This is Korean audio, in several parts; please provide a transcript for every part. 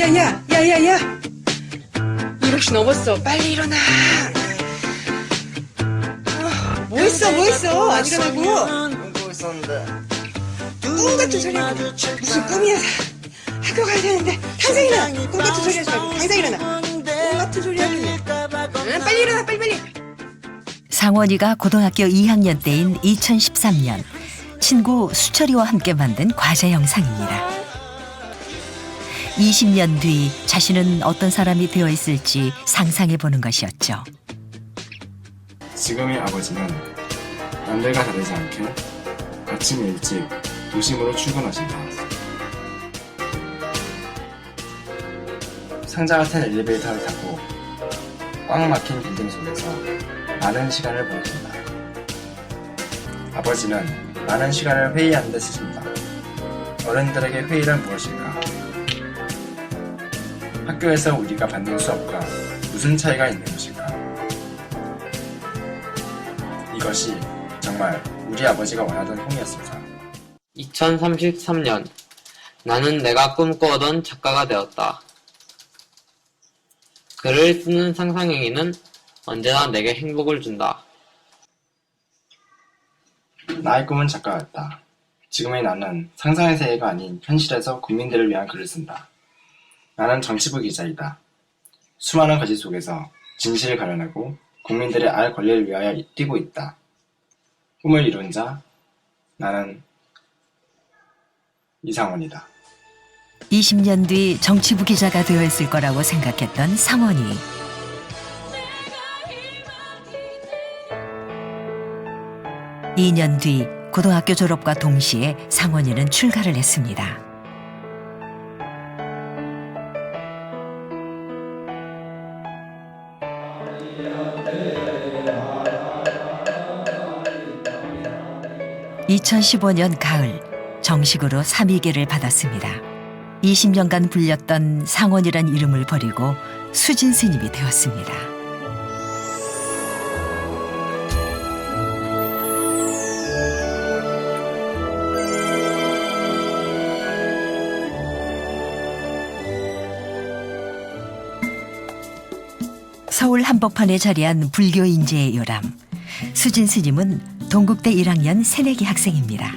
야야야야야야야야야 1시 넘었어. 빨리 일어나. 뭐 했어? 안 일어나고. 보고 있었는데. 꿈 같은 소리 하고. 무슨 꿈이야. 학교 가야 되는데 당장 일어나. 꿈 같은 소리 하지 말고 당장 일어나. 꿈 같은 소리 하고 있네. 응, 빨리 일어나. 빨리. 상원이가 고등학교 2학년 때인 2013년 친구 수철이와 함께 만든 과제 영상입니다. 20년 뒤 자신은 어떤 사람이 되어 있을지 상상해 보는 것이었죠. 지금의 아버지는 남들과 다르지 않게 아침 일찍 도심으로 출근하신다. 상자 같은 엘리베이터를 타고 꽉 막힌 빌딩 속에서 많은 시간을 보내신다. 아버지는 많은 시간을 회의하는 데 쓰신다. 어른들에게 회의란 무엇일까? 학교에서 우리가 받는 수업과 무슨 차이가 있는 것일까? 이것이 정말 우리 아버지가 원하던 꿈이었습니다. 2033년 나는 내가 꿈꿔오던 작가가 되었다. 글을 쓰는 상상행위는 언제나 내게 행복을 준다. 나의 꿈은 작가였다. 지금의 나는 상상의 세계가 아닌 현실에서 국민들을 위한 글을 쓴다. 나는 정치부 기자이다. 수많은 거짓 속에서 진실을 가려내고 국민들의 알 권리를 위하여 뛰고 있다. 꿈을 이룬 자, 나는 이상원이다. 20년 뒤 정치부 기자가 되어 있을 거라고 생각했던 상원이. (2 년) 뒤 고등학교 졸업과 동시에 상원이는 출가를 했습니다. (2015년) 가을 정식으로 삼위계를 받았습니다. 20년간 불렸던 상원이란 이름을 버리고 수진 스님이 되었습니다. 서울 한복판에 자리한 불교 인재의 요람. 수진 스님은 동국대 1학년 새내기 학생입니다.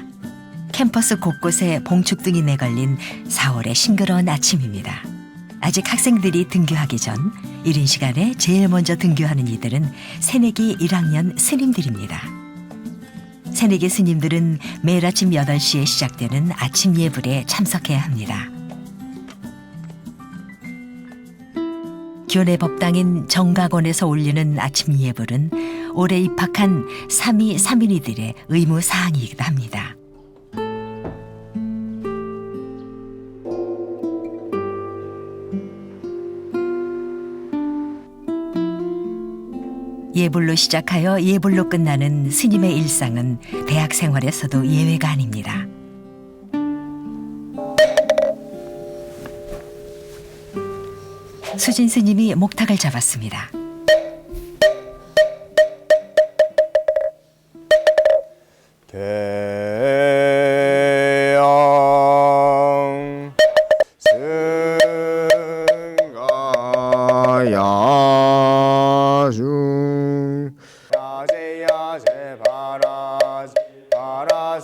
캠퍼스 곳곳에 봉축등이 내걸린 4월의 싱그러운 아침입니다. 아직 학생들이 등교하기 전 이른 시간에 제일 먼저 등교하는 이들은 새내기 1학년 스님들입니다. 새내기 스님들은 매일 아침 8시에 시작되는 아침 예불에 참석해야 합니다. 교내 법당인 정각원에서 올리는 아침 예불은 올해 입학한 3위 3인이들의 의무 사항이기도 합니다. 예불로 시작하여 예불로 끝나는 스님의 일상은 대학 생활에서도 예외가 아닙니다. 수진 스님이 목탁을 잡았습니다. 대양 승가야중 야제야제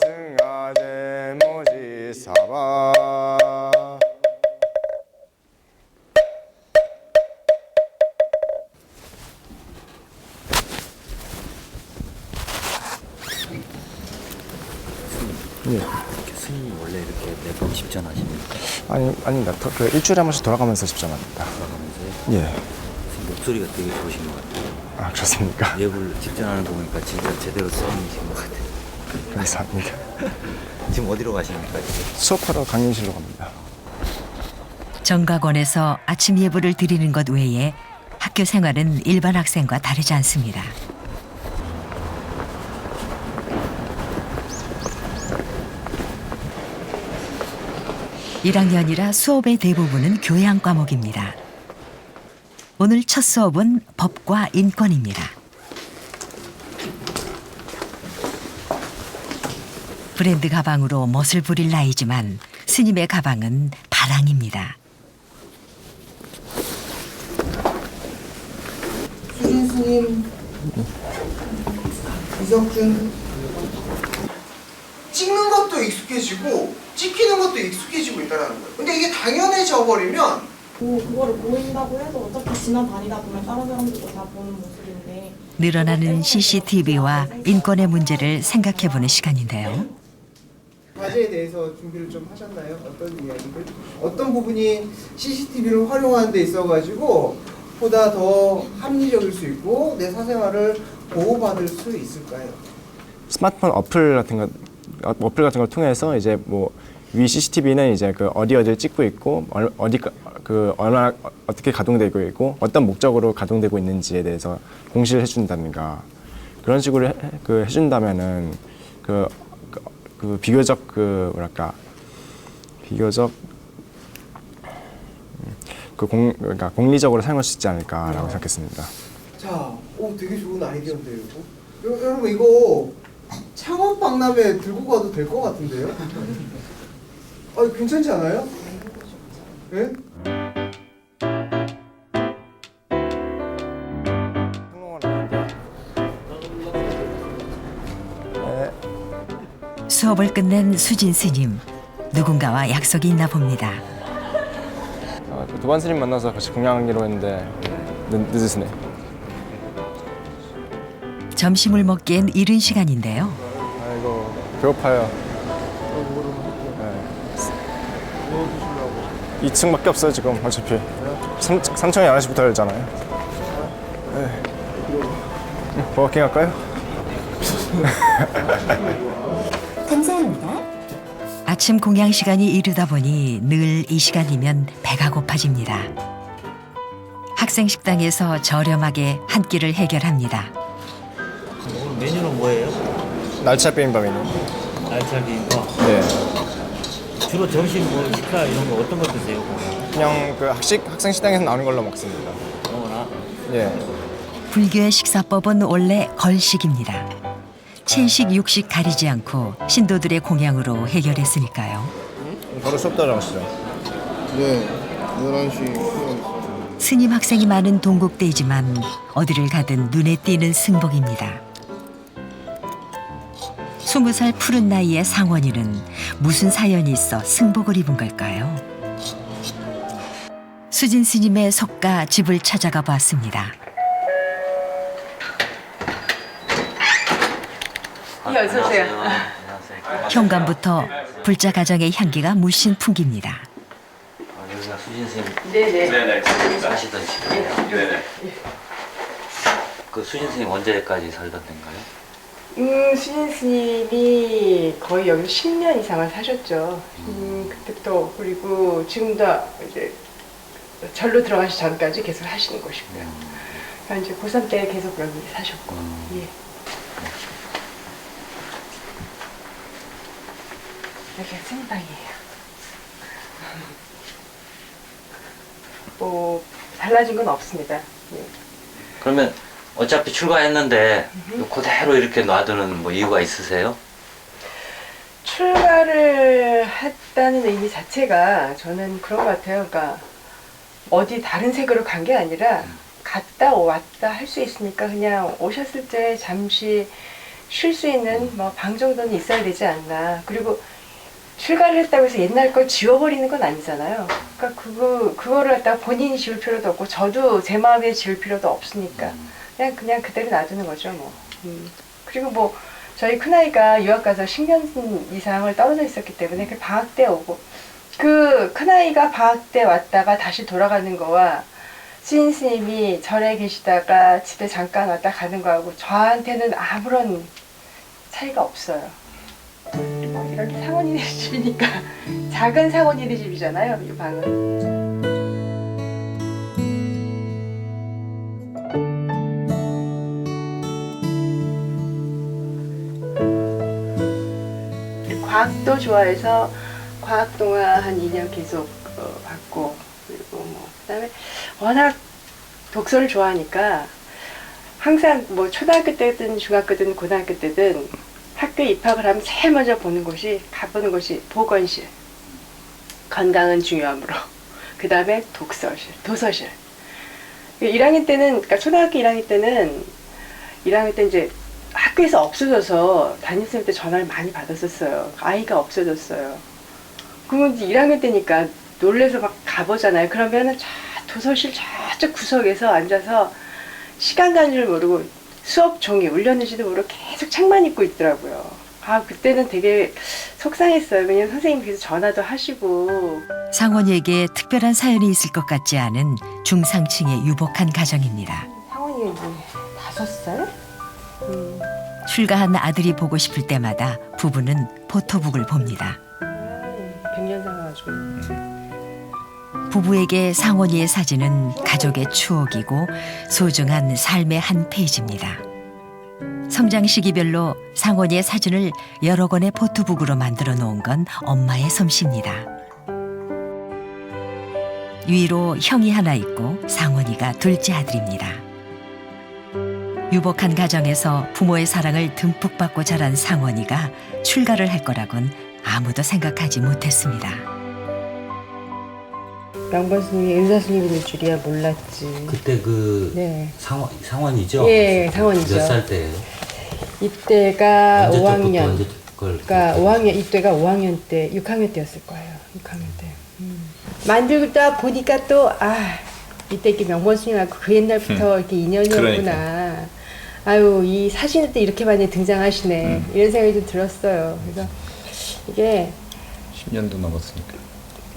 바라승가제 모지사바 예. 스님이 원래 이렇게 매번 집전하십니까? 아닙니다. 그 일주일에 한 번씩 돌아가면서 집전합니다. 돌아가면서요? 예. 스님 목소리가 되게 좋으신 것 같아요. 아, 그렇습니까? 예불 집전하는 거 보니까 진짜 제대로 스님이신 것 같아요. 감사합니다. 지금 어디로 가십니까? 지금? 수업하러 강의실로 갑니다. 정각원에서 아침 예불을 드리는 것 외에 학교 생활은 일반 학생과 다르지 않습니다. (1학년이라) 수업의 대부분은 교양 과목입니다. 오늘 첫 수업은 법과 인권입니다. 브랜드 가방으로 멋을 부릴 나이지만 스님의 가방은 바랑입니다. 스님, 이석준. 찍는 것도 익숙해지고 찍히는 것도 익숙해지고 있다는 거예요. 근데 이게 당연해져 버리면 그거를 보인다고 해도 어차피 지나다니다 보면 다른 사람들도 다 보는 모습인데 늘어나는 CCTV와 인권의 문제를 생각해보는 시간인데요. 과제에 대해서 준비를 좀 하셨나요? 어떤 이야기들? 어떤 부분이 CCTV를 활용하는 데 있어가지고 보다 더 합리적일 수 있고 내 사생활을 보호받을 수 있을까요? 스마트폰 어플 같은 걸 통해서 이제 뭐 위 CCTV는 이제 그 어디를 찍고 있고 얼마나 어떻게 가동되고 있고 어떤 목적으로 가동되고 있는지에 대해서 공시를 해준다든가 그런 식으로 해준다면은 그 비교적 그러니까 공리적으로 사용할 수 있지 않을까라고 생각했습니다. 자, 되게 좋은 아이디어인데요, 이거. 여러분 이거 창원 박람회 들고 가도 될 것 같은데요? 괜찮지 않아요? 네? 수업을 끝낸 수진 스님. 누군가와 약속이 있나 봅니다. 도반 스님 만나서 같이 공양하기로 했는데 늦으시네. 점심을 먹기엔 이른 시간인데요. 아이고 배고파요. 2층밖에 없어요 지금 어차피. 3층에 11시부터 열잖아요. 버거킹 할까요? 감사합니다. 아침 공양 시간이 이르다 보니 늘 이 시간이면 배가 고파집니다. 학생 식당에서 저렴하게 한 끼를 해결합니다. 오늘 메뉴는 뭐예요? 날짜 비빔밥이네. 날짜 비빔밥. 네. 주로 점심 뭐 식사 이런 거 어떤 거 드세요? 그냥 그 학생 식당에서 나오는 걸로 먹습니다. 어머나. 예. 불교의 식사법은 원래 걸식입니다. 칠식, 육식 가리지 않고 신도들의 공양으로 해결했으니까요. 바로 수업 들어가시죠. 네, 11시. 스님 학생이 많은 동국대이지만 어디를 가든 눈에 띄는 승복입니다. 20살 푸른 나이의 상원이는 무슨 사연이 있어 승복을 입은 걸까요? 수진 스님의 속가 집을 찾아가 봤습니다. 어서 오세요. 현관부터 불자 가정의 향기가 물씬 풍깁니다. 여기가 수진 선생님 네네. 사시던 집이에요? 네네. 그 수진 선생님 언제까지 살던 데인가요? 수진 스님이 거의 여기서 10년 이상을 사셨죠. 그때부터 그리고 지금도 이제 절로 들어가시 전까지 계속 하시는 것이고요. 그러니까 이제 고3 때 계속 여기 사셨고. 예. 여기가 스님방이에요. 뭐 달라진 건 없습니다. 예. 그러면 어차피 출가했는데 그대로 이렇게 놔두는 뭐 이유가 있으세요? 출가를 했다는 의미 자체가 저는 그런 것 같아요. 그러니까 어디 다른 세계로 간 게 아니라 갔다 왔다 할 수 있으니까 그냥 오셨을 때 잠시 쉴 수 있는 뭐 방 정도는 있어야 되지 않나. 그리고 출가를 했다고 해서 옛날 걸 지워버리는 건 아니잖아요. 그러니까 그거를 갖다가 본인이 지울 필요도 없고 저도 제 마음에 지울 필요도 없으니까 그냥 그대로 놔두는 거죠 뭐. 그리고 뭐 저희 큰아이가 유학 가서 10년 이상을 떨어져 있었기 때문에 그 방학 때 오고 그 큰아이가 방학 때 왔다가 다시 돌아가는 거와 수진 스님이 절에 계시다가 집에 잠깐 왔다 가는 거하고 저한테는 아무런 차이가 없어요. 이렇게 상원이네 집이니까 작은 상원이네 집이잖아요. 이 방은. 과학도 좋아해서 과학 동화 한 2년 계속 봤고 그리고 뭐 그다음에 워낙 독서를 좋아하니까 항상 뭐 초등학교 때든 중학교 때든 고등학교 때든 학교에 입학을 하면 제일 먼저 가보는 곳이 보건실. 건강은 중요하므로. 그 다음에 독서실, 도서실. 1학년 때는, 그러니까 초등학교 1학년 때는, 1학년 때 이제 학교에서 없어져서 담임선생님한테 전화를 많이 받았었어요. 아이가 없어졌어요. 그러면 이제 1학년 때니까 놀래서 막 가보잖아요. 그러면은 도서실 저쪽 구석에서 앉아서 시간 가는 줄 모르고 수업 종이 울렸는지도 모르고 계속 책만 읽고 있더라고요. 그때는 되게 속상했어요. 왜냐면 선생님께서 전화도 하시고. 상원이에게 특별한 사연이 있을 것 같지 않은 중상층의 유복한 가정입니다. 상원이가 이제 5살? 출가한 아들이 보고 싶을 때마다 부부는 포토북을 봅니다. 100년 살아가지고. 부부에게 상원이의 사진은 가족의 추억이고 소중한 삶의 한 페이지입니다. 성장 시기별로 상원이의 사진을 여러 권의 포토북으로 만들어 놓은 건 엄마의 솜씨입니다. 위로 형이 하나 있고 상원이가 둘째 아들입니다. 유복한 가정에서 부모의 사랑을 듬뿍 받고 자란 상원이가 출가를 할 거라곤 아무도 생각하지 못했습니다. 양반 스님이 의사 스님이 될 줄이야 몰랐지. 그때 그 네. 상원이죠? 예, 상원이죠. 몇 살 때예요? 이때가 언제 5학년. 언제 걸 그러니까 5학년, 이때가 5학년 때, 6학년 때였을 거예요. 6학년 때. 만들다 보니까 또, 이때 이렇게 명본 스님하고 그 옛날부터 이렇게 인연이었구나. 아유, 이 사진에 또 이렇게 많이 등장하시네. 이런 생각이 좀 들었어요. 그래서 이게 10년도 넘었으니까.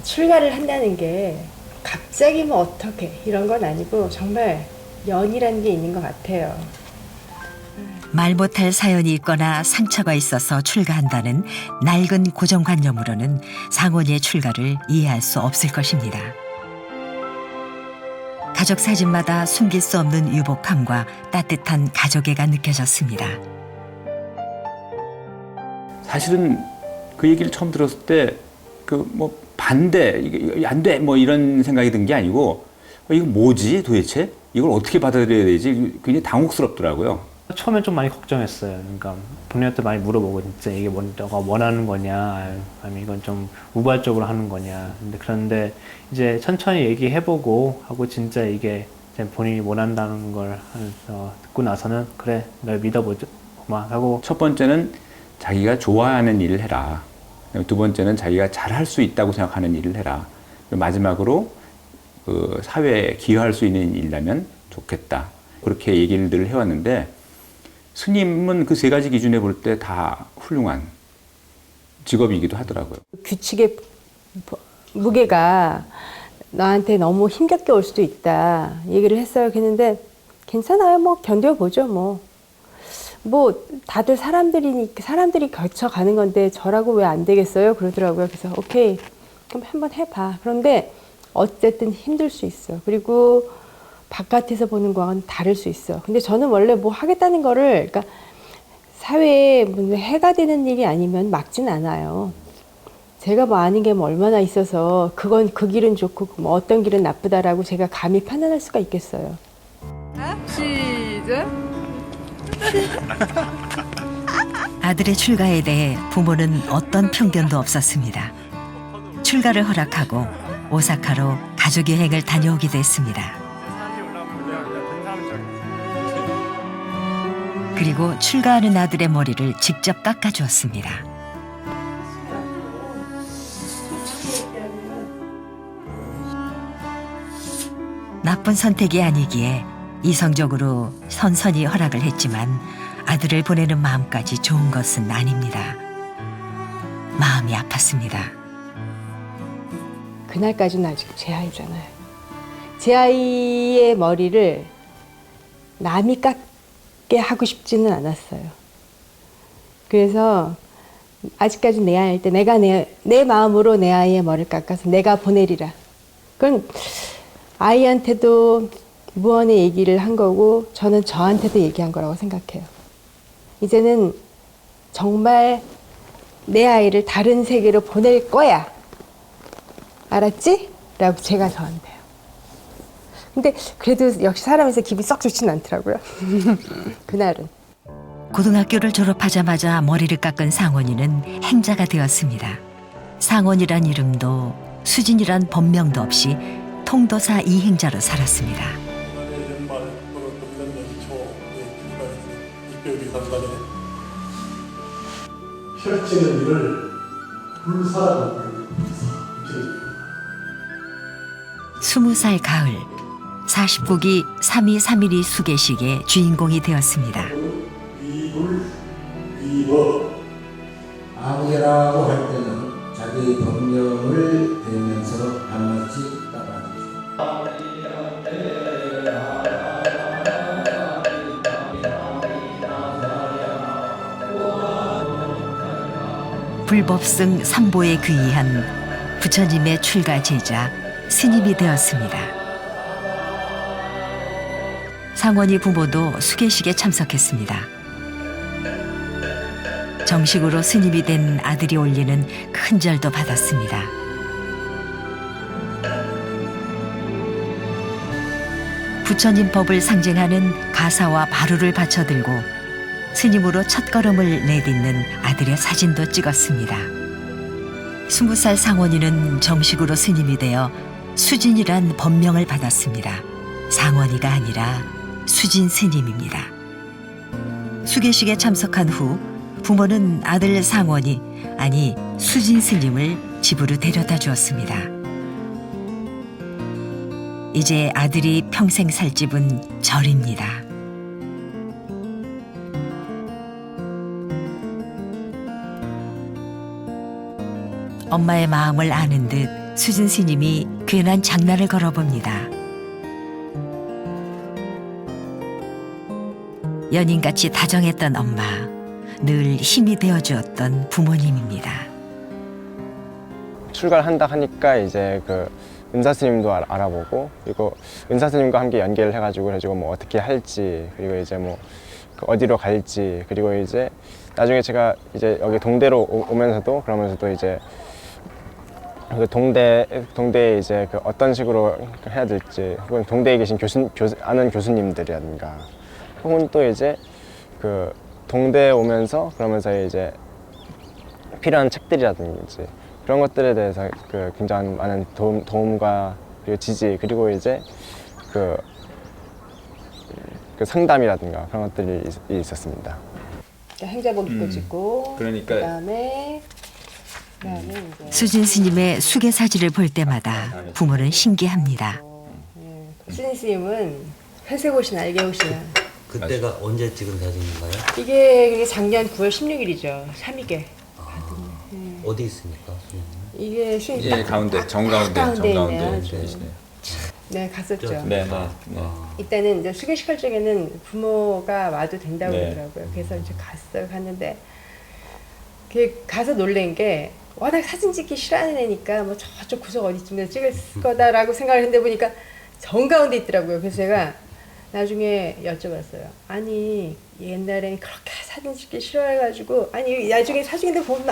출가를 한다는 게 갑자기 뭐 어떻게 이런 건 아니고 정말 연이라는 게 있는 것 같아요. 말 못할 사연이 있거나 상처가 있어서 출가한다는 낡은 고정관념으로는 상원이의 출가를 이해할 수 없을 것입니다. 가족 사진마다 숨길 수 없는 유복함과 따뜻한 가족애가 느껴졌습니다. 사실은 그 얘기를 처음 들었을 때 그 뭐 반대, 이게 안 돼, 뭐 이런 생각이 든 게 아니고 이거 뭐지 도대체? 이걸 어떻게 받아들여야 되지? 굉장히 당혹스럽더라고요. 처음엔 좀 많이 걱정했어요. 그러니까 부모님한테 많이 물어보고 진짜 이게 너가 원하는 거냐, 아니면 이건 좀 우발적으로 하는 거냐. 그런데 이제 천천히 얘기해보고 하고 진짜 이게 본인이 원한다는 걸 듣고 나서는 그래, 널 믿어보자 하고. 첫 번째는 자기가 좋아하는 일을 해라. 두 번째는 자기가 잘할 수 있다고 생각하는 일을 해라. 마지막으로 그 사회에 기여할 수 있는 일이라면 좋겠다. 그렇게 얘기를 늘 해왔는데 스님은 그 세 가지 기준에 볼 때 다 훌륭한 직업이기도 하더라고요. 규칙의 무게가 나한테 너무 힘겹게 올 수도 있다 얘기를 했어요. 그랬는데 괜찮아요. 뭐 견뎌보죠. 뭐 다들 사람들이 거쳐가는 건데 저라고 왜 안 되겠어요? 그러더라고요. 그래서 오케이, 그럼 한번 해봐. 그런데 어쨌든 힘들 수 있어. 그리고 바깥에서 보는 거와는 다를 수 있어. 근데 저는 원래 뭐 하겠다는 거를, 그러니까 사회에 해가 되는 일이 아니면 막진 않아요. 제가 뭐 아는 게 뭐 얼마나 있어서 그건 그 길은 좋고 뭐 어떤 길은 나쁘다라고 제가 감히 판단할 수가 있겠어요. 시작. 아들의 출가에 대해 부모는 어떤 편견도 없었습니다. 출가를 허락하고 오사카로 가족 여행을 다녀오기도 했습니다. 그리고 출가하는 아들의 머리를 직접 깎아주었습니다. 나쁜 선택이 아니기에 이성적으로 선선히 허락을 했지만 아들을 보내는 마음까지 좋은 것은 아닙니다. 마음이 아팠습니다. 그날까지는 아직 제 아이잖아요. 제 아이의 머리를 남이 깎게 하고 싶지는 않았어요. 그래서 아직까지 내 아이일 때 내가 내 마음으로 내 아이의 머리를 깎아서 내가 보내리라. 그건 아이한테도 무언의 얘기를 한 거고 저는 저한테도 얘기한 거라고 생각해요. 이제는 정말 내 아이를 다른 세계로 보낼 거야. 알았지? 라고 제가 저한테요. 근데 그래도 역시 사람에서 기분이 썩 좋지는 않더라고요. 그날은. 고등학교를 졸업하자마자 머리를 깎은 상원이는 행자가 되었습니다. 상원이란 이름도 수진이란 본명도 없이 통도사 이행자로 살았습니다. 중간에 펼치는 일을 불사라고 부릅니다. 20살 가을 49기 3.2.3.1이 수계식의 주인공이 되었습니다. 위불, 위법. 아무개라고 할 때는 자기 법령을 대면서 한마디 따라합니다. 불법승 삼보에 귀의한 부처님의 출가 제자 스님이 되었습니다. 상원이 부모도 수계식에 참석했습니다. 정식으로 스님이 된 아들이 올리는 큰 절도 받았습니다. 부처님 법을 상징하는 가사와 바루를 받쳐들고 스님으로 첫걸음을 내딛는 아들의 사진도 찍었습니다. 20살 상원이는 정식으로 스님이 되어 수진이란 법명을 받았습니다. 상원이가 아니라 수진 스님입니다. 수계식에 참석한 후 부모는 아들 상원이, 아니 수진 스님을 집으로 데려다 주었습니다. 이제 아들이 평생 살 집은 절입니다. 엄마의 마음을 아는 듯 수진 스님이 괜한 장난을 걸어봅니다. 연인같이 다정했던 엄마, 늘 힘이 되어주었던 부모님입니다. 출가를 한다 하니까 이제 그 은사 스님도 알아보고, 그리고 은사 스님과 함께 연계를 해가지고 뭐 어떻게 할지, 그리고 이제 뭐 어디로 갈지, 그리고 이제 나중에 제가 이제 여기 동대로 오면서도, 그러면서도 이제 그 동대에 이제 그 어떤 식으로 해야 될지, 혹은 동대에 계신 아는 교수님들이라든가, 혹은 또 이제 그 동대에 오면서 그러면서 이제 필요한 책들이라든지 그런 것들에 대해서 그 굉장히 많은 도움과 그리고 지지, 그리고 이제 그 상담이라든가 그런 것들이 있었습니다. 행자복도 찍고, 그러니까 그다음에 이제 수진 스님의 수계 사진을 볼 때마다 부모는 신기합니다. 수진 스님은 회색 옷이나 알게 옷이나. 그때가 언제 찍은 사진인가요? 이게 작년 9월 16일이죠. 3.2개. 어디 있습니까? 이게 수인 예, 가운데 정가운데 있네요. 계시네요. 네, 갔었죠. 네. 이때는 이제 수계식 할 적에는 부모가 와도 된다고 네. 그러더라고요. 그래서 이제 갔는데 가서 놀란 게 워낙 사진 찍기 싫어하는 애니까 뭐 저쪽 구석 어디쯤에서 찍을 거다라고 생각을 했는데 보니까 정가운데 있더라고요. 그래서 제가 나중에 여쭤봤어요. 아니 옛날엔 그렇게 사진 찍기 싫어해가지고, 아니 나중에 사진인데 보면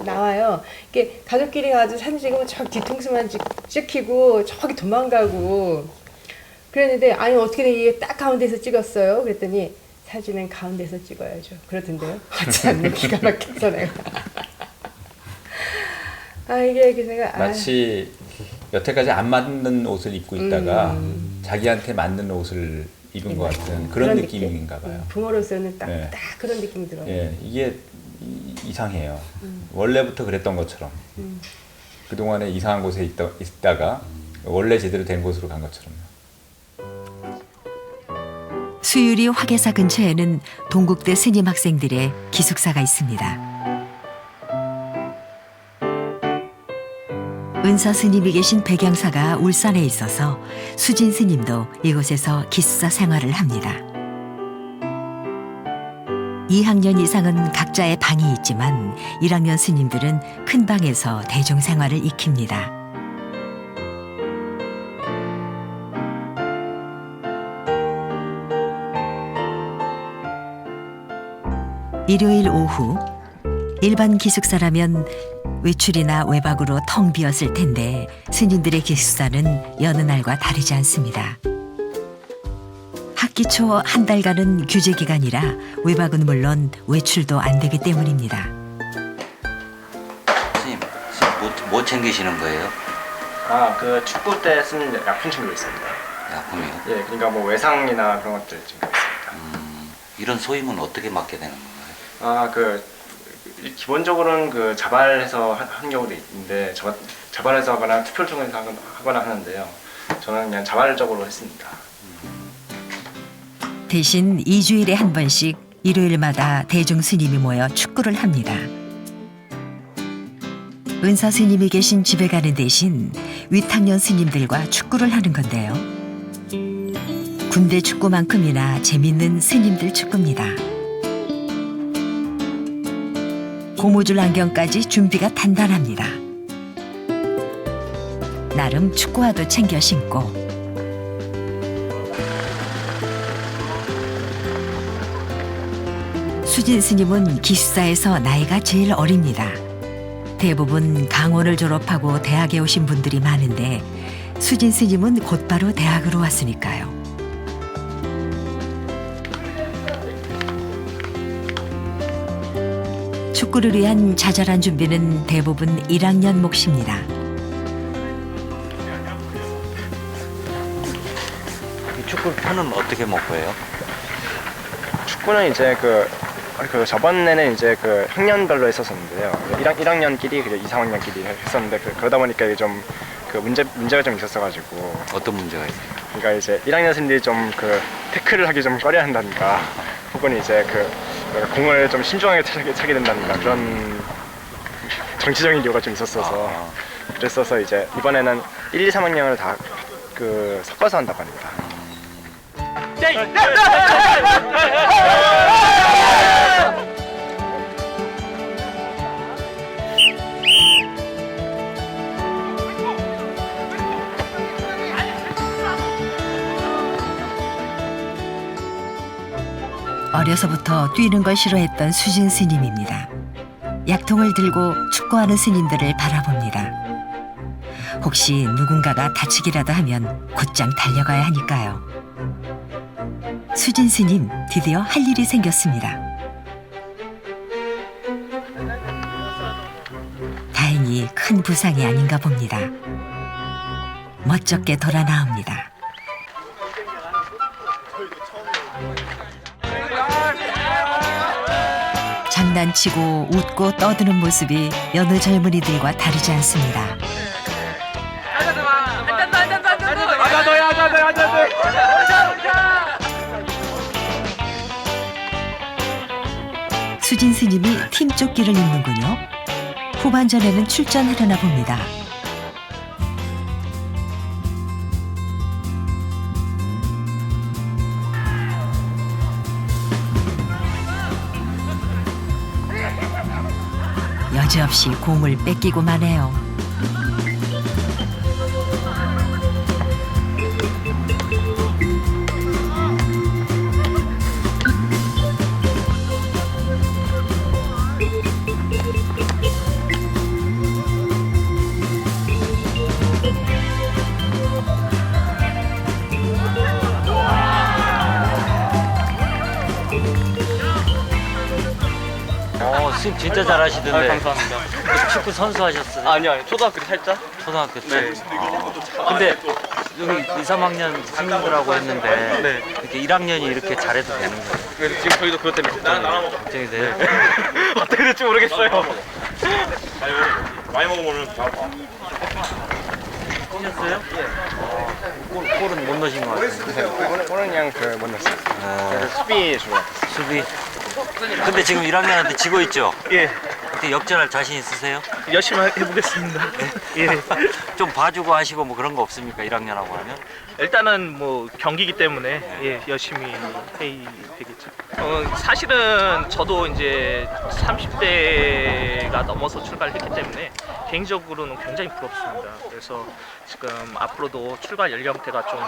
나와요. 이게 가족끼리 가서 사진 찍으면 저 뒤통수만 찍히고 저기 도망가고 그랬는데, 아니 어떻게 이게 딱 가운데서 찍었어요? 그랬더니 사진은 가운데서 찍어야죠. 그러던데요. 같이 앉는 기가 막혀서 내가. 이게 제가 마치 여태까지 안 맞는 옷을 입고 있다가 자기한테 맞는 옷을 입은 것 같은 그런 느낌인가 봐요. 부모로서는 딱 네. 그런 느낌이 들어요. 예, 이게 이상해요. 원래부터 그랬던 것처럼. 그동안에 이상한 곳에 있다가 원래 제대로 된 곳으로 간 것처럼. 수유리 화계사 근처에는 동국대 스님 학생들의 기숙사가 있습니다. 은사 스님이 계신 백양사가 울산에 있어서 수진 스님도 이곳에서 기숙사 생활을 합니다. 2학년 이상은 각자의 방이 있지만 1학년 스님들은 큰 방에서 대중 생활을 익힙니다. 일요일 오후, 일반 기숙사라면 외출이나 외박으로 텅 비었을 텐데 스님들의 기숙사는 여느 날과 다르지 않습니다. 학기 초 한 달간은 규제 기간이라 외박은 물론 외출도 안 되기 때문입니다. 스님 뭐 챙기시는 거예요? 그 축구 때 쓰는 약품 챙기고 있습니다. 약품이요? 예, 그러니까 뭐 외상이나 그런 것들 챙기고 있습니다. 이런 소임은 어떻게 맡게 되는 건가요? 기본적으로는 그 자발해서 한 경우도 있는데 자발해서 하거나 투표를 통해서 하거나 하는데요. 저는 그냥 자발적으로 했습니다. 대신 2주일에 한 번씩 일요일마다 대중 스님이 모여 축구를 합니다. 은사 스님이 계신 집에 가는 대신 위탁년 스님들과 축구를 하는 건데요. 군대 축구만큼이나 재밌는 스님들 축구입니다. 고무줄 안경까지 준비가 단단합니다. 나름 축구화도 챙겨 신고 수진 스님은 기숙사에서 나이가 제일 어립니다. 대부분 강원을 졸업하고 대학에 오신 분들이 많은데 수진 스님은 곧바로 대학으로 왔으니까요. 축구를 위한 자잘한 준비는 대부분 1학년 몫입니다. 이 축구편은 어떻게 먹고 해요? 축구는 이제 그 저번에는 이제 그 학년별로 했었는데요. 1학년끼리 그리고 2, 3학년끼리 했었는데 그러다 보니까 이게 좀 그 문제가 좀 있었어가지고. 어떤 문제가 있어요? 그러니까 이제 1학년생들이 좀 그 태클을 하기 좀 꺼려한다든가, 혹은 이제 그 공을 좀 신중하게 차게 된다든가 그런 정치적인 이유가 좀 있었어서 그랬어서 이제 이번에는 1, 2, 3학년을 다 그 섞어서 한다고 합니다. 어려서부터 뛰는 걸 싫어했던 수진 스님입니다. 약통을 들고 축구하는 스님들을 바라봅니다. 혹시 누군가가 다치기라도 하면 곧장 달려가야 하니까요. 수진 스님 드디어 할 일이 생겼습니다. 다행히 큰 부상이 아닌가 봅니다. 멋쩍게 돌아 나옵니다. 장난치고 웃고 떠드는 모습이 여느 젊은이들과 다르지 않습니다. 수진 스님이 팀 조끼를 입는군요. 후반전에는 출전하려나 봅니다. 여지없이 공을 뺏기고만 해요. 스님 진짜 잘하시던데. 감사합니다. 축구 선수 하셨어요? 아니요, 초등학교 때 살짝. 초등학교 때? 네. 근데 여기 2, 3학년 스님들하고 했는데 네. 이렇게 1학년이 이렇게 잘해도 되는 거예요? 그래서 지금 저희도 그것 때문에 걱정이 돼요? 어떻게 될지 모르겠어요. 많이 먹으면 뛰셨어요? 골은 못 넣으신 것 같아요. 골은 그냥 못 넣었어요. 그래서 수비 주로. 수비. 근데 지금 1학년한테 지고 있죠? 예, 어떻게 역전할 자신 있으세요? 열심히 해보겠습니다. 예. 좀 봐주고 하시고 뭐 그런 거 없습니까? 1학년하고 하면? 일단은 뭐 경기이기 때문에 예, 열심히 해야 되겠죠. 사실은 저도 이제 30대가 넘어서 출가를 했기 때문에 개인적으로는 굉장히 부럽습니다. 그래서 지금 앞으로도 출가 연령대가 좀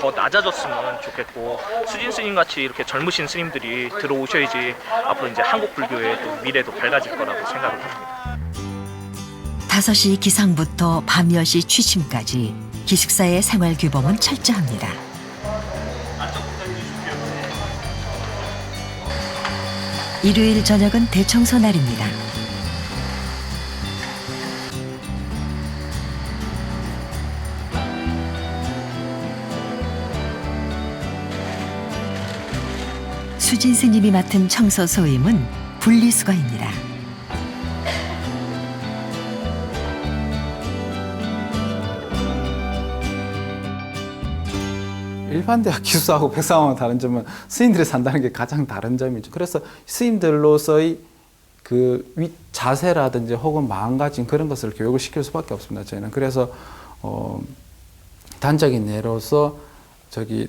더 낮아졌으면 좋겠고 수진 스님 같이 이렇게 젊으신 스님들이 들어오셔야지 앞으로 이제 한국 불교의 또 미래도 밝아질 거라고 생각을 합니다. 5시 기상부터 밤 10시 취침까지 기숙사의 생활 규범은 철저합니다. 일요일 저녁은 대청소 날입니다. 수진 스님이 맡은 청소 소임은 분리수거입니다. 일반 대학 기숙사하고 백사원은 다른 점은 스님들이 산다는 게 가장 다른 점이죠. 그래서 스님들로서의 그 자세라든지 혹은 마음가짐 그런 것을 교육을 시킬 수밖에 없습니다. 저희는 그래서 단적인 예로서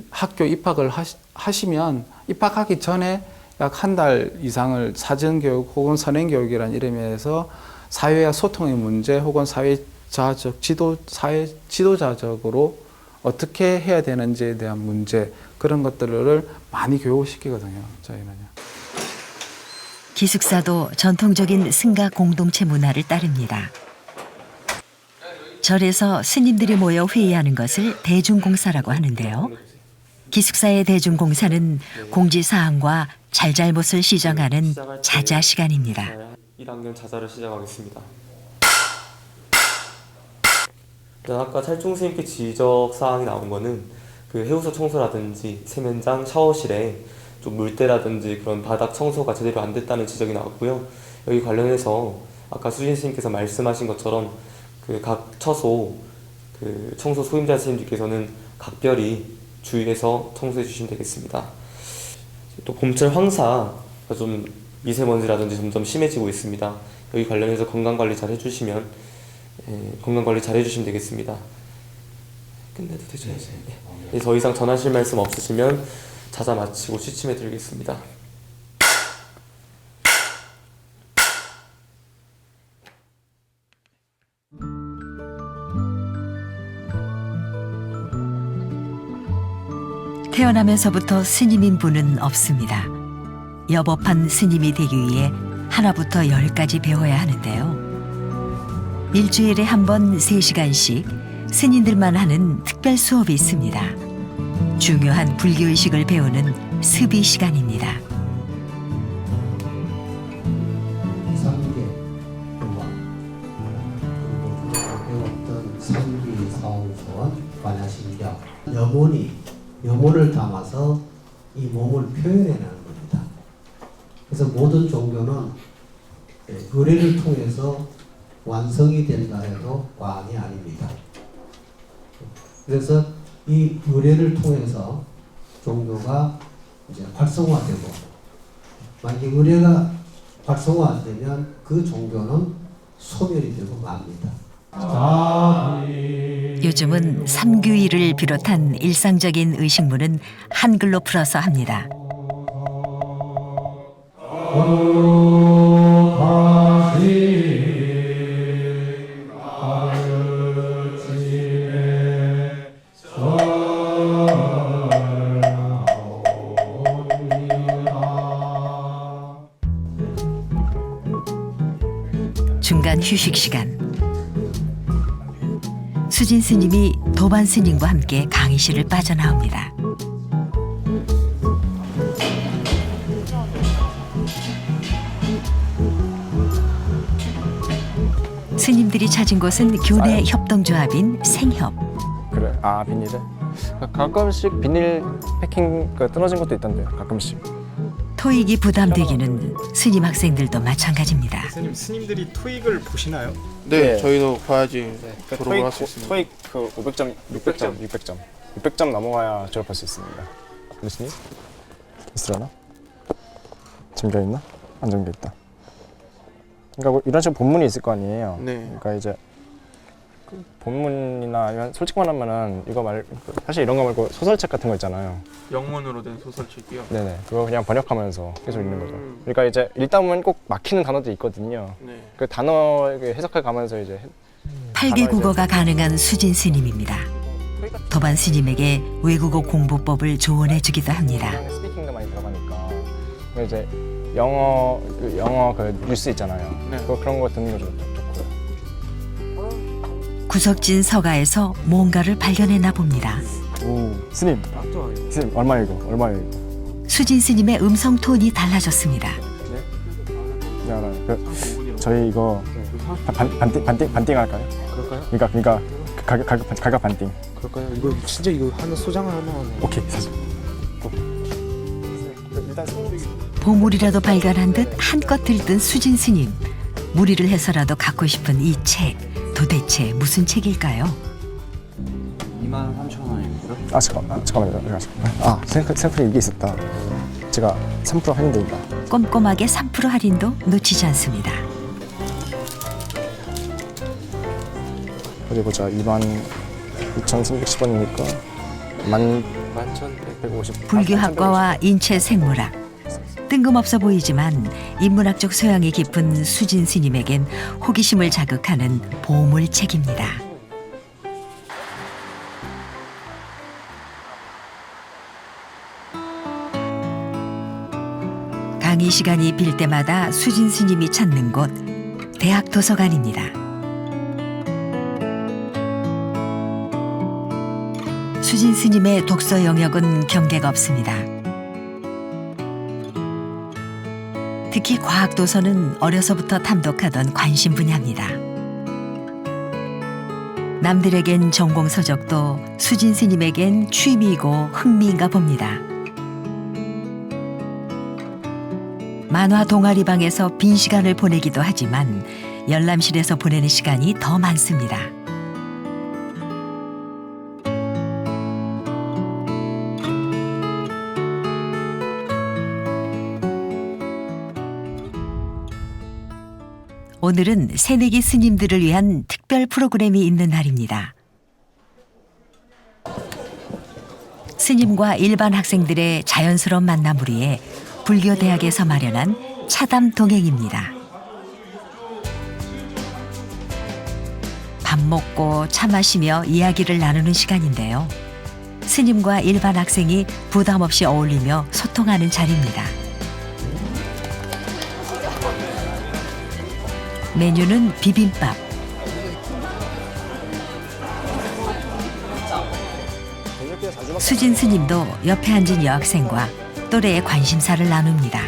학교 입학을 하시면 입학하기 전에 약 한 달 이상을 사전교육 혹은 선행교육이라는 이름에서 사회와 소통의 문제 혹은 사회 지도자적으로 어떻게 해야 되는지에 대한 문제 그런 것들을 많이 교육을 시키거든요. 저희는요. 기숙사도 전통적인 승가 공동체 문화를 따릅니다. 절에서 스님들이 모여 회의하는 것을 대중공사라고 하는데요. 기숙사의 대중공사는 공지사항과 잘잘못을 시정하는 자자 시간입니다. 1학년 자자를 시작하겠습니다. 아까 찰중 선생님께 지적사항이 나온 거는 그 해우소 청소라든지 세면장, 샤워실에 좀 물때라든지 그런 바닥 청소가 제대로 안 됐다는 지적이 나왔고요. 여기 관련해서 아까 수진 선생님께서 말씀하신 것처럼 그 각 처소 그 청소 소임자 선생님들께서는 각별히 주의해서 청소해 주시면 되겠습니다. 또 봄철 황사가 좀 미세먼지라든지 점점 심해지고 있습니다. 여기 관련해서 건강관리 잘 해주시면 건강관리 잘 해주시면 되겠습니다. 끝내도 되죠? 네. 더 이상 전하실 말씀 없으시면 자자 마치고 취침해 드리겠습니다. 태어나면서부터 스님인 분은 없습니다. 여법한 스님이 되기 위해 하나부터 10까지 배워야 하는데요. 일주일에 한 번 3시간씩 스님들만 하는 특별 수업이 있습니다. 중요한 불교의식을 배우는 습의 시간입니다. 상계, 교화, 그리고 배웠던 상기, 사홍소원, 관야신경, 염원을 담아서 이 몸을 표현해내는 겁니다. 그래서 모든 종교는 의례를 통해서 완성이 된다 해도 과언이 아닙니다. 그래서 이 의례를 통해서 종교가 이제 활성화되고, 만약에 의례가 활성화되면 그 종교는 소멸이 되고 맙니다. 요즘은 삼규일을 비롯한 일상적인 의식문은 한글로 풀어서 합니다. 중간 휴식 시간. 수진 스님이 도반 스님과 함께 강의실을 빠져나옵니다. 스님들이 찾은 곳은 교내 협동조합인 생협. 그래. 아, 비닐을? 가끔씩 비닐 패킹 끊어진 것도 있던데, 가끔씩. 토익이 부담되기는 스님 학생들도 마찬가지입니다. 선생님, 스님들이 토익을 보시나요? 네, 저희도 봐야지 졸업을 할 수 있습니다. 토익 500점, 600점 넘어가야 졸업할 수 있습니다. 교수님? 있으려나? 잠겨있나? 안 잠겨있다. 그러니까 뭐 이런 식으로 본문이 있을 거 아니에요. 네. 그러니까 이제 본문이나 솔직히 말하면은 사실 이런 거 말고 소설책 같은 거 있잖아요. 영문으로 된 소설책이요? 네네. 그거 그냥 번역하면서 계속 읽는 거죠. 그러니까 이제 읽다 보면 꼭 막히는 단어들이 있거든요. 네. 그 단어 해석해 가면서 이제 8개 국어가 가능한 수진 스님입니다. 도반 스님에게 외국어 공부법을 조언해 주기도 합니다. 스피킹도 많이 들어가니까 이제 영어 그 뉴스 있잖아요. 네. 그런 거 듣는 거 좋고요. 구석진 서가에서 뭔가를 발견했나 봅니다. 오, 스님 얼마 이거? 수진 스님의 음성 톤이 달라졌습니다. 네, 저희 이거 반띵 할까요? 그럴까요? 그러니까 가격 반띵. 그럴까요? 이거 진짜 이거 하나 소장 하나. 오케이 사실. 보물이라도 발견한 듯 한껏 들뜬 수진 스님. 무리를 해서라도 갖고 싶은 이 책. 도대체 무슨 책일까요? 23,000원입니다. 잠깐만요. 생각해 이게 있었다. 제가 3% 할인됩니다. 꼼꼼하게 3% 할인도 놓치지 않습니다. 어디 보자. 22,310원이니까 11,150원. 불교학과와 인체생물학. 뜬금없어 보이지만 인문학적 소양이 깊은 수진 스님에겐 호기심을 자극하는 보물책입니다. 강의 시간이 빌 때마다 수진 스님이 찾는 곳, 대학 도서관입니다. 수진 스님의 독서 영역은 경계가 없습니다. 특히 과학 도서는 어려서부터 탐독하던 관심 분야입니다. 남들에겐 전공 서적도 수진 스님에겐 취미이고 흥미인가 봅니다. 만화 동아리방에서 빈 시간을 보내기도 하지만 열람실에서 보내는 시간이 더 많습니다. 오늘은 새내기 스님들을 위한 특별 프로그램이 있는 날입니다. 스님과 일반 학생들의 자연스러운 만남을 위해 불교대학에서 마련한 차담 동행입니다. 밥 먹고 차 마시며 이야기를 나누는 시간인데요. 스님과 일반 학생이 부담 없이 어울리며 소통하는 자리입니다. 메뉴는 비빔밥. 수진 스님도 옆에 앉은 여학생과 또래의 관심사를 나눕니다.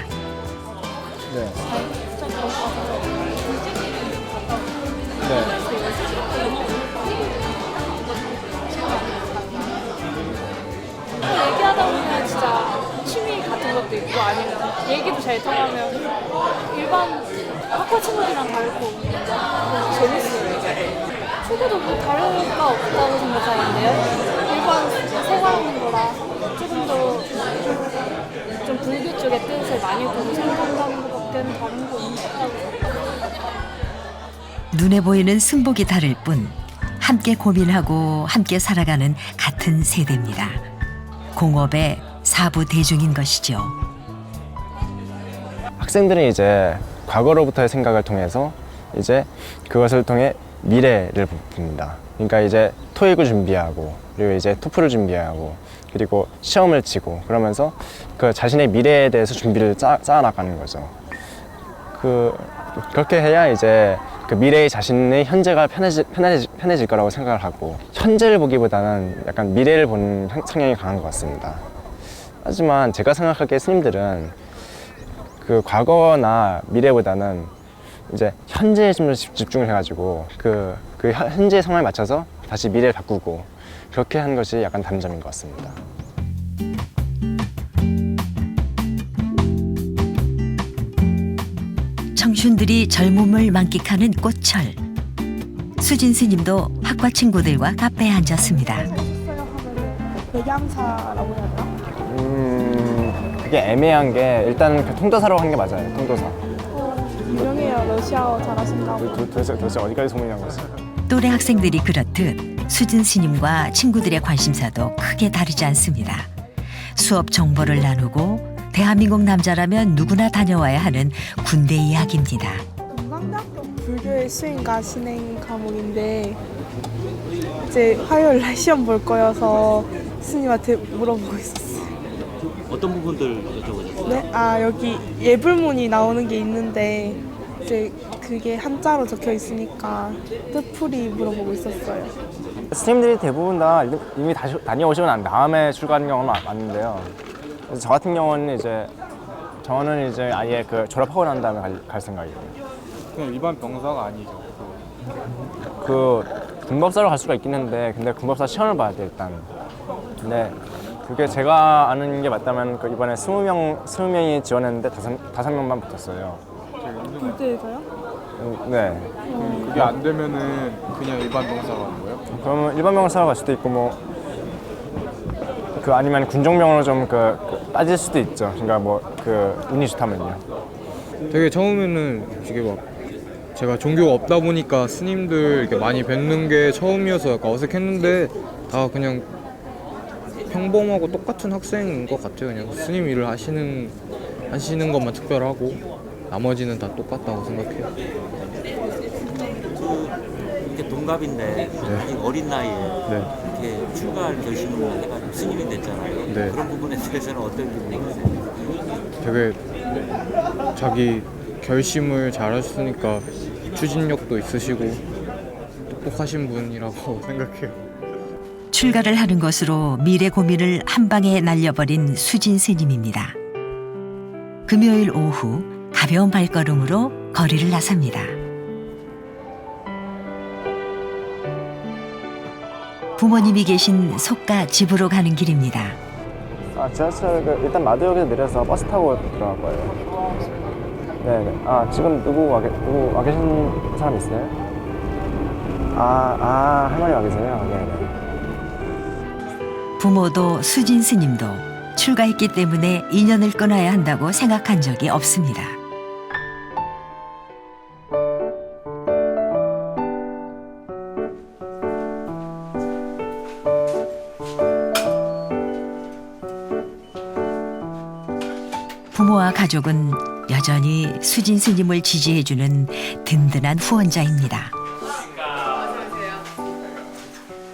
얘기하다 보면 진짜 취미 같은 것도 있고 아니면 얘기도 잘 통하면 일반 학과 친구들이랑 다르고 재밌어요. 축구도 뭐 다를 거 없다고 생각하는데요. 일반 생활하는 거라 조금 더 좀 불교 쪽의 뜻을 많이 보고 생각한다는 것밖에는 다른 거 없다고 생각해요. 눈에 보이는 승복이 다를 뿐 함께 고민하고 함께 살아가는 같은 세대입니다. 공업의 사부 대중인 것이죠. 학생들은 이제 과거로부터의 생각을 통해서 이제 그것을 통해 미래를 봅니다. 그러니까 이제 토익을 준비하고 그리고 이제 토플을 준비하고 그리고 시험을 치고 그러면서 그 자신의 미래에 대해서 준비를 쌓아나가는 거죠. 그렇게 해야 이제 그 미래의 자신의 현재가 편해질 거라고 생각을 하고 현재를 보기보다는 약간 미래를 보는 성향이 강한 것 같습니다. 하지만 제가 생각하기에 스님들은 그 과거나 미래보다는 이제 현재에 좀 집중을 해가지고 그 현재 상황에 맞춰서 다시 미래를 바꾸고 그렇게 하는 것이 약간 다른 점인 것 같습니다. 청춘들이 젊음을 만끽하는 꽃철. 수진 스님도 학과 친구들과 카페에 앉았습니다. 백양사라고 해야 되나? 그게 애매한 게 일단은 그 통도사라고 하는 게 맞아요. 통도사. 유명해요. 러시아어 잘하신다고. 도대체 어디까지 소문이 난 거지? 또래 학생들이 그렇듯 수진 스님과 친구들의 관심사도 크게 다르지 않습니다. 수업 정보를 나누고 대한민국 남자라면 누구나 다녀와야 하는 군대 이야기입니다. 금강대학교 불교의 수행과 신행 과목인데 이제 화요일 날 시험 볼 거여서 스님한테 물어보고 있었어요. 어떤 부분들 여쭤보셨어요? 네? 아 여기 예불문이 나오는 게 있는데 이제 그게 한자로 적혀 있으니까 뜻풀이 물어보고 있었어요. 스님들이 대부분 다 이미 다녀오시고 난 다음에 출가하는 경우는 많은데요. 그래서 저 같은 경우는 저는 이제 아예 그 졸업하고 난 다음에 갈 생각이에요. 그냥 일반 병사가 아니죠. 그 군법사로 갈 수가 있긴 한데 근데 군법사 시험을 봐야 돼 일단. 근데 그게 제가 아는 게 맞다면 그 이번에 20명이 지원했는데 5명만 붙었어요. 불대에서요? 네. 그게 안 되면은 그냥 일반 병사가 간 거예요? 그러면 일반 병사로 갈 수도 있고 아니면 군종병으로 좀 빠질 수도 있죠. 그러니까 운이 좋다면요. 되게 처음에는 이게 막 제가 종교가 없다 보니까 스님들 이렇게 많이 뵙는 게 처음이어서 약간 어색했는데 다 그냥 평범하고 똑같은 학생인 것 같아요. 그냥 스님 일을 하시는 것만 특별하고 나머지는 다 똑같다고 생각해요. 이렇게 동갑인데 아직 어린 나이에 이렇게 출가할 결심을 해가지고 스님이 됐잖아요. 네. 그런 부분에 대해서는 어떤 기분이 드세요? 되게 자기 결심을 잘 하셨으니까 추진력도 있으시고 똑똑하신 분이라고 생각해요. 출가를 하는 것으로 미래 고민을 한 방에 날려버린 수진 스님입니다. 금요일 오후 가벼운 발걸음으로 거리를 나섭니다. 부모님이 계신 속가 집으로 가는 길입니다. 지하철 일단 마도역에서 내려서 버스 타고 들어갈 거예요. 네네. 지금 누구 와 계신 사람 있어요? 할머니 와 계세요? 네네. 부모도 수진 스님도 출가했기 때문에 인연을 끊어야 한다고 생각한 적이 없습니다. 부모와 가족은 여전히 수진 스님을 지지해주는 든든한 후원자입니다.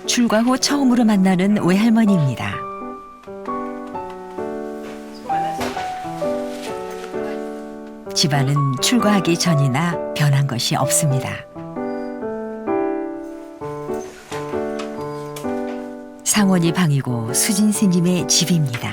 출가 후 처음으로 만나는 외할머니입니다. 집안은 출가하기 전이나 변한 것이 없습니다. 상원이 방이고 수진 스님의 집입니다.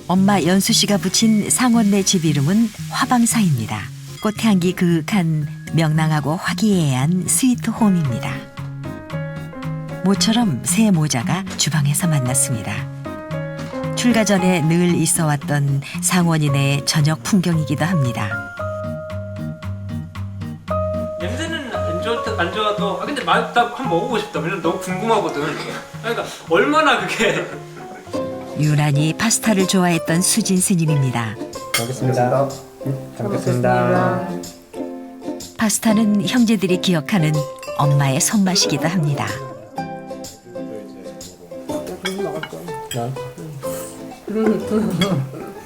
엄마 연수 씨가 붙인 상원네 집 이름은 화방사입니다. 꽃향기 그윽한 명랑하고 화기애애한 스위트홈입니다. 모처럼 새 모자가 주방에서 만났습니다. 출가 전에 늘 있어왔던 상원인의 저녁 풍경이기도 합니다. 냄새는 안 좋아도 근데 맛 한번 먹어보고 싶다. 왜냐면 너무 궁금하거든. 그러니까 얼마나 그게 유난히 파스타를 좋아했던 수진 스님입니다. 잘 먹겠습니다. 잘 먹겠습니다. 파스타는 형제들이 기억하는 엄마의 손맛이기도 합니다.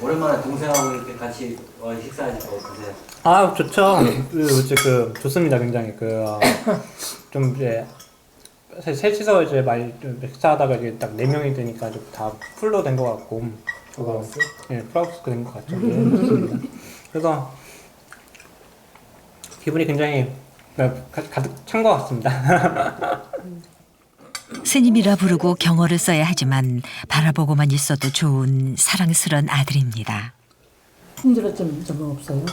오랜만에 동생하고 이렇게 같이 식사하니까 어떠세요? 좋죠. 좋습니다. 굉장히 좀 이제 셋이서 이제 많이 좀 식사하다가 이제 딱 4명이 되니까 좀 다 풀로 된 것 같고, 플라우스 된 것 같죠. 그래서 기분이 굉장히 가득 찬 것 같습니다. 스님이라 부르고 경어를 써야 하지만 바라보고만 있어도 좋은 사랑스런 아들입니다. 힘들었던 점은 없어요?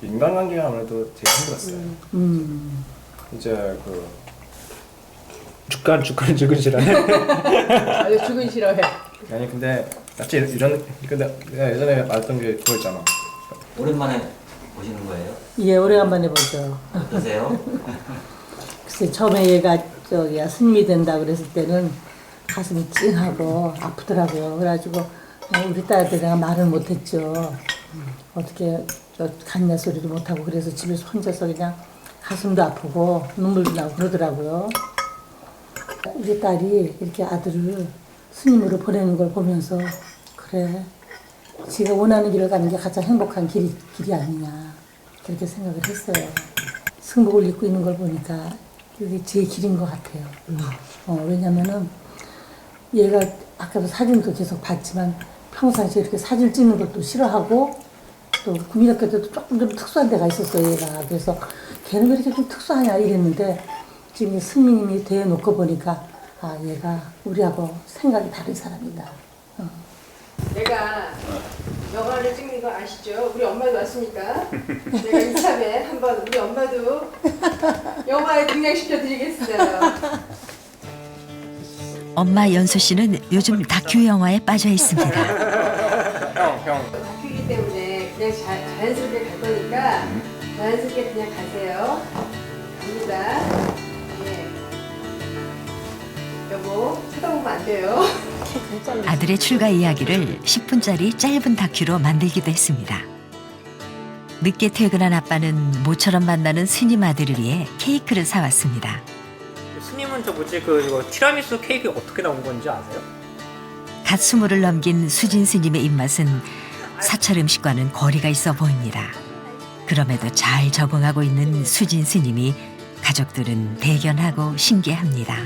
인간관계가 아무래도 되게 힘들었어요. 이제 주간 싫어해. 아주 죽은 싫어해. 아니 근데 근데 내가 예전에 말했던 게 그거 있잖아. 오랜만에 보시는 거예요? 예, 오래간만에 보죠. 어떠세요? 글쎄 처음에 얘가 스님이 된다 그랬을 때는 가슴이 찡하고 아프더라고요. 그래가지고 우리 딸한테 내가 말을 못했죠. 어떻게 간냐 소리도 못하고 그래서 집에서 혼자서 그냥 가슴도 아프고 눈물도 나고 그러더라고요. 우리 딸이 이렇게 아들을 스님으로 보내는 걸 보면서 그래, 지가 원하는 길을 가는 게 가장 행복한 길이 아니냐 그렇게 생각을 했어요. 승복을 입고 있는 걸 보니까 이게 제 길인 것 같아요. 왜냐면은 얘가 아까도 사진도 계속 봤지만 평상시에 이렇게 사진 찍는 것도 싫어하고 또 국민학교 때도 조금 좀 특수한 데가 있었어요, 얘가. 그래서 걔는 왜 이렇게 좀 특수하냐 이랬는데 지금 스님이 대해놓고 보니까 얘가 우리하고 생각이 다른 사람이다. 내가 영화를 찍는 거 아시죠? 우리 엄마도 왔으니까 제가 이참에 한번 우리 엄마도 영화에 등장시켜 드리겠어요. 엄마 연수 씨는 요즘 다큐 영화에 빠져 있습니다. 다큐이기 때문에 그냥 자연스럽게 갈 거니까 자연스럽게 그냥 가세요. 갑니다. 예. 여보, 쳐다보면 안 돼요. 아들의 출가 이야기를 10분짜리 짧은 다큐로 만들기도 했습니다. 늦게 퇴근한 아빠는 모처럼 만나는 스님 아들을 위해 케이크를 사왔습니다. 스님은 저 뭐지 그 티라미수 케이크 어떻게 나온 건지 아세요? 갓 20을 넘긴 수진 스님의 입맛은 사찰 음식과는 거리가 있어 보입니다. 그럼에도 잘 적응하고 있는 수진 스님이 가족들은 대견하고 신기합니다.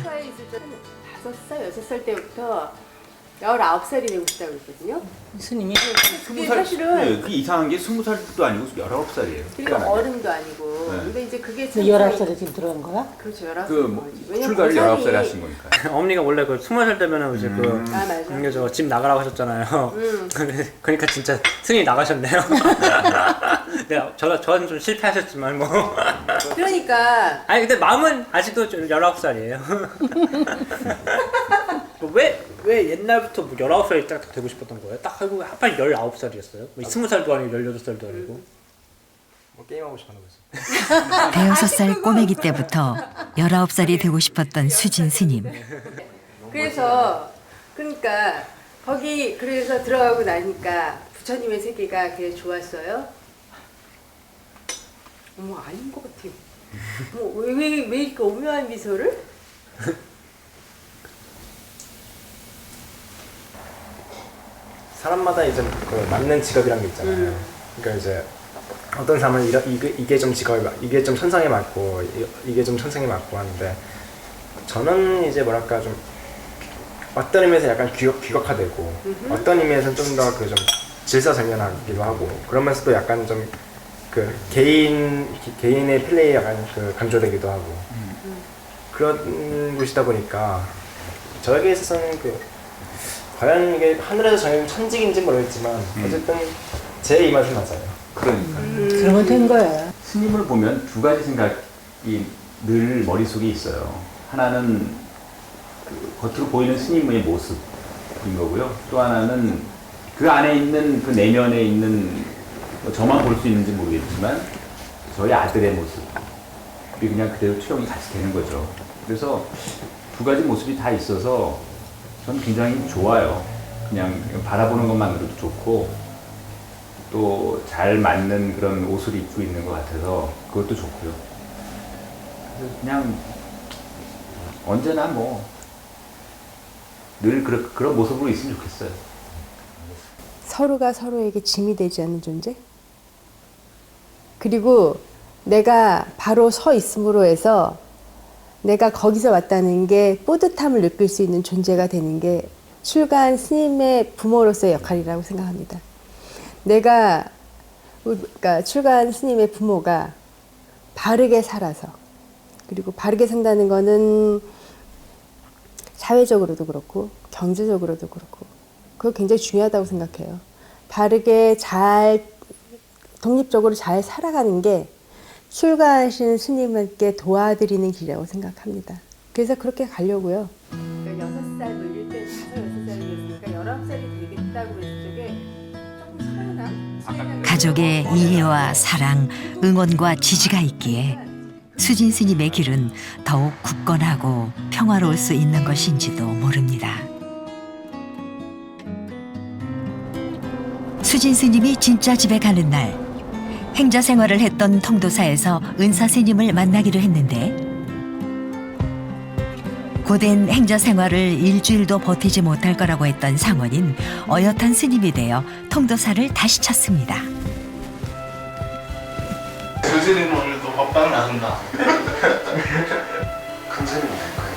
5살, 6살 때부터 19살이 되고 싶다고 그랬거든요. 스님이? 그게 사실은 네, 그게 이상한 게 20살도 아니고 19살이에요. 그리고 어른도 아니고. 네. 근데 이제 그게 19살에 지금 들어간 거야? 그렇죠. 19살. 그 출가를 19살에 하신 거니까. 어머니가 원래 그 20살 되면은 이제 아, 맞아. 그 집 나가라고 하셨잖아요. 그러니까 진짜 스님이 나가셨네요. 저는 좀 실패하셨지만 뭐. 그러니까. 아니 근데 마음은 아직도 좀 19살이에요. 왜 옛날부터 뭐 19살이 딱 되고 싶었던 거예요? 딱 하고 하필 19살이었어요? 뭐 20살도 아니고 18살도 아니고. 뭐 게임하고 싶었나 보지. 대여섯 살 꼬매기 때부터 19살이 되고 싶었던 수진 스님. 그래서 그러니까 거기 그래서 들어가고 나니까 부처님의 세계가 그게 좋았어요. 어머 아닌 것 같아요. 왜 이렇게 오묘한 미소를? 사람마다 이제 그 맞는 직업이란 게 있잖아요. 그러니까 이제 어떤 사람은 이게 좀 직업이 이게 좀 천성에 맞고 이게 좀 천성에 맞고 하는데 저는 이제 뭐랄까 좀 어떤 의미에서 약간 귀격화되고 어떤 의미에서는 좀 더 그 좀 질서정연하기도 하고 그러면서도 약간 좀 그 개인의 플레이에 약간 그 강조되기도 하고 그런 곳이다 보니까 저에게 있어서는 그 과연 이게 하늘에서 정해진 천직인지 모르겠지만 어쨌든 제 입맛에 맞아요. 그러니까. 그러면 된 거야. 스님을 보면 두 가지 생각이 늘 머릿속에 있어요. 하나는 그 겉으로 보이는 스님의 모습인 거고요. 또 하나는 그 안에 있는 그 내면에 있는 저만 볼 수 있는지 모르겠지만 저희 아들의 모습이 그냥 그대로 투영이 같이 되는 거죠. 그래서 두 가지 모습이 다 있어서 전 굉장히 좋아요. 그냥 바라보는 것만으로도 좋고 또 잘 맞는 그런 옷을 입고 있는 것 같아서 그것도 좋고요. 그래서 그냥 언제나 뭐 늘 그런 모습으로 있으면 좋겠어요. 서로가 서로에게 짐이 되지 않는 존재? 그리고 내가 바로 서 있음으로 해서 내가 거기서 왔다는 게 뿌듯함을 느낄 수 있는 존재가 되는 게 출가한 스님의 부모로서의 역할이라고 생각합니다. 그러니까 출가한 스님의 부모가 바르게 살아서 그리고 바르게 산다는 거는 사회적으로도 그렇고 경제적으로도 그렇고 그거 굉장히 중요하다고 생각해요. 바르게 잘 독립적으로 잘 살아가는 게 출가하신 스님께 도와드리는 길이라고 생각합니다. 그래서 그렇게 가려고요. 6살 물릴 때 5, 6살이 됐으니까 19살이 되겠다고 했을 적에 조금 서운함? 가족의 이해와 사랑, 응원과 지지가 있기에 수진 스님의 길은 더욱 굳건하고 평화로울 수 있는 것인지도 모릅니다. 수진 스님이 진짜 집에 가는 날, 행자 생활을 했던 통도사에서 은사 스님을 만나기로 했는데 고된 행자 생활을 일주일도 버티지 못할 거라고 했던 상원인 어엿한 스님이 되어 통도사를 다시 찾습니다. 교수님 오늘도 먹방 나온다. 큰 소리 낼 거예요.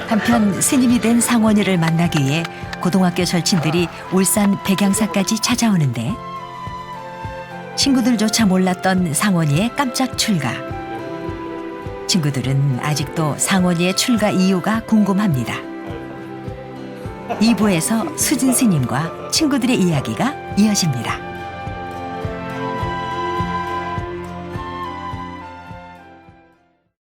한편 스님이 된 상원이를 만나기 위해 고등학교 절친들이 울산 백양사까지 찾아오는데 친구들조차 몰랐던 상원이의 깜짝 출가. 친구들은 아직도 상원이의 출가 이유가 궁금합니다. 2부에서 수진 스님과 친구들의 이야기가 이어집니다.